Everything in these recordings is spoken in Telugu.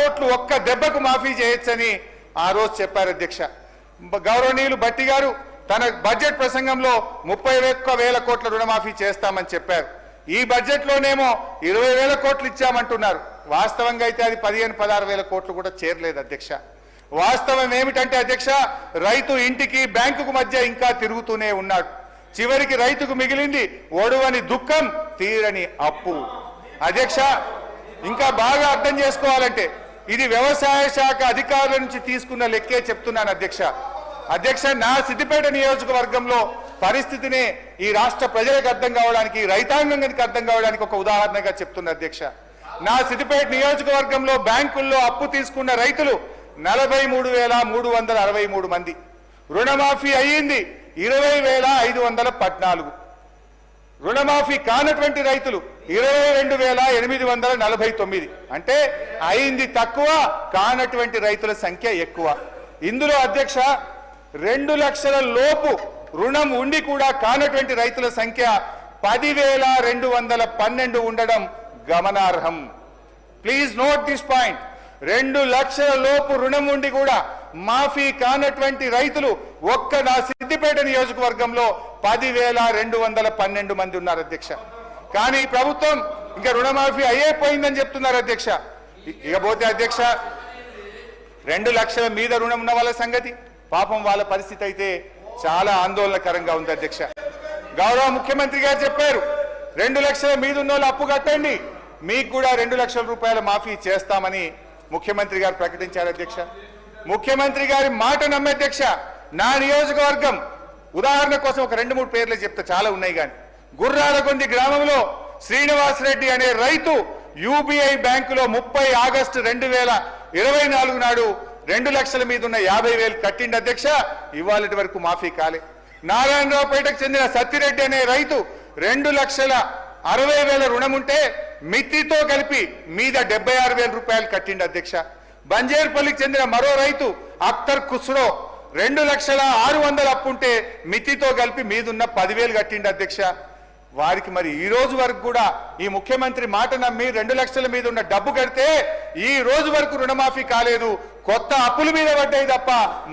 కోట్లు ఒక్క దెబ్బకు మాఫీ చేయొచ్చని ఆ రోజు చెప్పారు అధ్యక్ష. గౌరవనీయులు భట్టి గారు తన బడ్జెట్ ప్రసంగంలో 31,000 కోట్ల రుణమాఫీ చేస్తామని చెప్పారు. ఈ బడ్జెట్ లోనేమో 20,000 కోట్లు ఇచ్చామంటున్నారు. వాస్తవంగా అయితే అది 15,000-16,000 కోట్లు కూడా చేరలేదు అధ్యక్ష. వాస్తవం ఏమిటంటే అధ్యక్ష, రైతు ఇంటికి బ్యాంకుకు మధ్య ఇంకా తిరుగుతూనే ఉన్నాడు. చివరికి రైతుకు మిగిలింది ఒడువని దుఃఖం, తీరని అప్పు. అధ్యక్ష, ఇంకా బాగా అర్థం చేసుకోవాలంటే ఇది వ్యవసాయ శాఖ అధికారుల నుంచి తీసుకున్న లెక్కే చెప్తున్నాను అధ్యక్ష. అధ్యక్ష, నా సిద్దిపేట నియోజకవర్గంలో పరిస్థితిని ఈ రాష్ట్ర ప్రజలకు అర్థం కావడానికి, రైతాంగానికి అర్థం కావడానికి ఒక ఉదాహరణగా చెప్తున్నా అధ్యక్ష. నా సిద్దిపేట నియోజకవర్గంలో బ్యాంకుల్లో అప్పు తీసుకున్న రైతులు 43,363 మంది. రుణమాఫీ అయ్యింది 20,514. రుణమాఫీ కానటువంటి రైతులు 22,849. అంటే అయింది తక్కువ, కానటువంటి రైతుల సంఖ్య ఎక్కువ. ఇందులో అధ్యక్ష 2 లక్షల లోపు రుణం ఉండి కూడా కానటువంటి రైతుల సంఖ్య 10,212 ఉండడం గమనార్హం. Please note this point. 2 లక్షల లోపు రుణం ఉండి కూడా మాఫీ కానటువంటి రైతులు ఒక్క నా సిద్దిపేట నియోజకవర్గంలో 10,212 మంది ఉన్నారు అధ్యక్ష. కానీ ప్రభుత్వం ఇంకా రుణమాఫీ అయిపోయిందని చెప్తున్నారు అధ్యక్ష. ఇకపోతే అధ్యక్ష 2 లక్షల మీద రుణం ఉన్న వాళ్ళ సంగతి, పాపం వాళ్ళ పరిస్థితి అయితే చాలా ఆందోళనకరంగా ఉంది అధ్యక్ష. గౌరవ ముఖ్యమంత్రి గారు చెప్పారు 2 లక్షల మీద ఉన్న వాళ్ళు అప్పు కట్టండి, మీకు కూడా 2 లక్షల రూపాయల మాఫీ చేస్తామని ముఖ్యమంత్రి గారు ప్రకటించారు అధ్యక్ష. ముఖ్యమంత్రి గారి మాట నమ్మే అధ్యక్ష. నా నియోజకవర్గం ఉదాహరణ కోసం ఒక 2-3 పేర్లు చెప్తా, చాలా ఉన్నాయి కానీ గుర్రాలగొంది గ్రామంలో శ్రీనివాసరెడ్డి అనే రైతు యూబీఐ బ్యాంకులో 30 ఆగస్టు 2024 నాడు 2 లక్షల మీద ఉన్న 50,000 కట్టిండి అధ్యక్ష. ఇవాళటి వరకు మాఫీ కాలే. నారాయణరావుపేటకు చెందిన సత్తిరెడ్డి అనే రైతు 2,60,000 రుణం ఉంటే మితితో కలిపి మీద 76,000 రూపాయలు కట్టిండి అధ్యక్ష. బంజేర్పల్లికి చెందిన మరో రైతు అఖ్తర్ ఖుస్రో 2,06,000 అప్పుంటే మితితో కలిపి మీదున్న 10,000 కట్టిండి అధ్యక్ష. వారికి మరి ఈ రోజు వరకు కూడా ఈ ముఖ్యమంత్రి మాట నమ్మి 2 లక్షల మీద ఉన్న డబ్బు కడితే ఈ రోజు వరకు రుణమాఫీ కాలేదు. కొత్త అప్పుల మీద పడ్డాయి తప్ప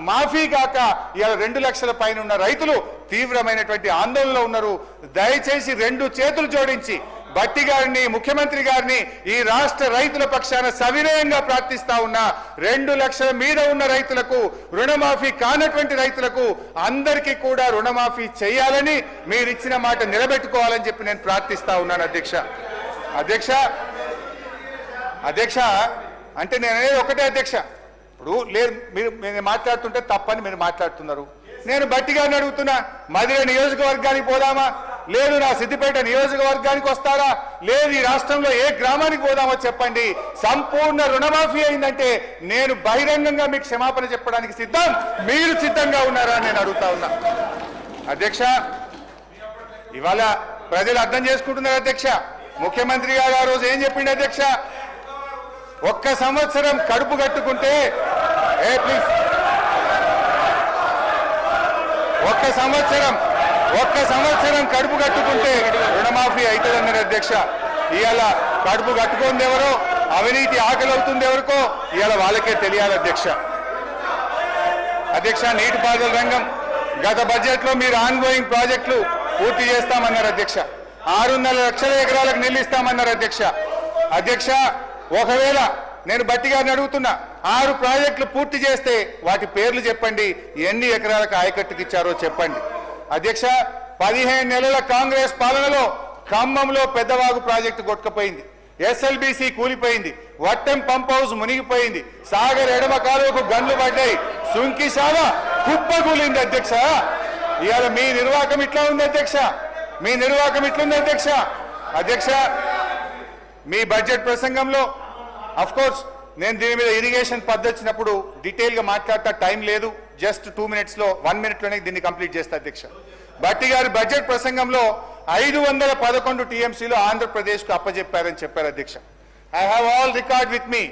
మాఫీ కాక ఇవాళ 2 లక్షల పైన ఉన్న రైతులు తీవ్రమైనటువంటి ఆందోళనలో ఉన్నారు. దయచేసి 2 చేతులు జోడించి భట్టి గారిని, ముఖ్యమంత్రి గారిని ఈ రాష్ట్ర రైతుల పక్షాన సవినయంగా ప్రార్థిస్తా ఉన్నా. 2 లక్షల మీద ఉన్న రైతులకు, రుణమాఫీ కానటువంటి రైతులకు అందరికీ కూడా రుణమాఫీ చేయాలని, మీరు ఇచ్చిన మాట నిలబెట్టుకోవాలని చెప్పి నేను ప్రార్థిస్తా ఉన్నాను అధ్యక్ష. అధ్యక్ష అంటే నేను అనేది ఒకటే అధ్యక్ష. ఇప్పుడు లేదు, మీరు మాట్లాడుతుంటే తప్పని మీరు మాట్లాడుతున్నారు. నేను భట్టి గారిని అడుగుతున్నా, మదిర నియోజకవర్గానికి పోదామా, లేదు నా సిద్దిపేట నియోజకవర్గానికి వస్తారా, లేదు ఈ రాష్ట్రంలో ఏ గ్రామానికి పోదామో చెప్పండి. సంపూర్ణ రుణమాఫీ అయిందంటే నేను బహిరంగంగా మీకు క్షమాపణ చెప్పడానికి సిద్ధం. మీరు సిద్ధంగా ఉన్నారా అని నేను అడుగుతా ఉన్నా అధ్యక్ష. ఇవాళ ప్రజలు అర్థం చేసుకుంటున్నారు అధ్యక్ష. ముఖ్యమంత్రి గారు ఆ రోజు ఏం చెప్పిండు అధ్యక్ష, 1 సంవత్సరం కడుపు కట్టుకుంటే ప్లీజ్ 1 సంవత్సరం కడుపు కట్టుకుంటే రుణమాఫీ అవుతుందన్నారు అధ్యక్ష. ఇవాళ కడుపు కట్టుకుంది ఎవరో, అవినీతి ఆకలి అవుతుంది ఎవరికో ఇవాళ వాళ్ళకే తెలియాలి అధ్యక్ష. నీటిపారుదల రంగం గత బడ్జెట్ లో మీరు ఆన్గోయింగ్ ప్రాజెక్టులు పూర్తి చేస్తామన్నారు అధ్యక్ష. 6.5 లక్షల ఎకరాలకు నీళ్లు ఇస్తామన్నారు అధ్యక్ష. ఒకవేళ నేను భట్టి గారిని అడుగుతున్నా, 6 ప్రాజెక్టులు పూర్తి చేస్తే వాటి పేర్లు చెప్పండి, ఎన్ని ఎకరాలకు ఆయకట్టుకు ఇచ్చారో చెప్పండి అధ్యక్ష. 15 నెలల కాంగ్రెస్ పాలనలో ఖమ్మంలో పెద్దవాగు ప్రాజెక్టు కొట్టుకుపోయింది, ఎస్ఎల్బీసీ కూలిపోయింది, వట్టెం పంప్ హౌస్ మునిగిపోయింది, సాగర్ ఎడమ కాలువకు గన్లు పడ్డాయి, సుంకిశాల కుప్పకూలింది అధ్యక్ష. ఇవాళ మీ నిర్వాహకం ఇట్లా ఉంది అధ్యక్ష. మీ బడ్జెట్ ప్రసంగంలో అఫ్ కోర్స్ నేను దీని మీద ఇరిగేషన్ పద్ధతి వచ్చినప్పుడు డీటెయిల్ గా మాట్లాడతా, టైం లేదు. జస్ట్ 2 minutes లో 1 minute లోనే దీన్ని కంప్లీట్ చేస్తా అధ్యక్ష. భట్టి గారి బడ్జెట్ ప్రసంగంలో 511 టీఎంసీలో ఆంధ్రప్రదేశ్ కు అప్పజెప్పారని చెప్పారు అధ్యక్ష. I have all record with me.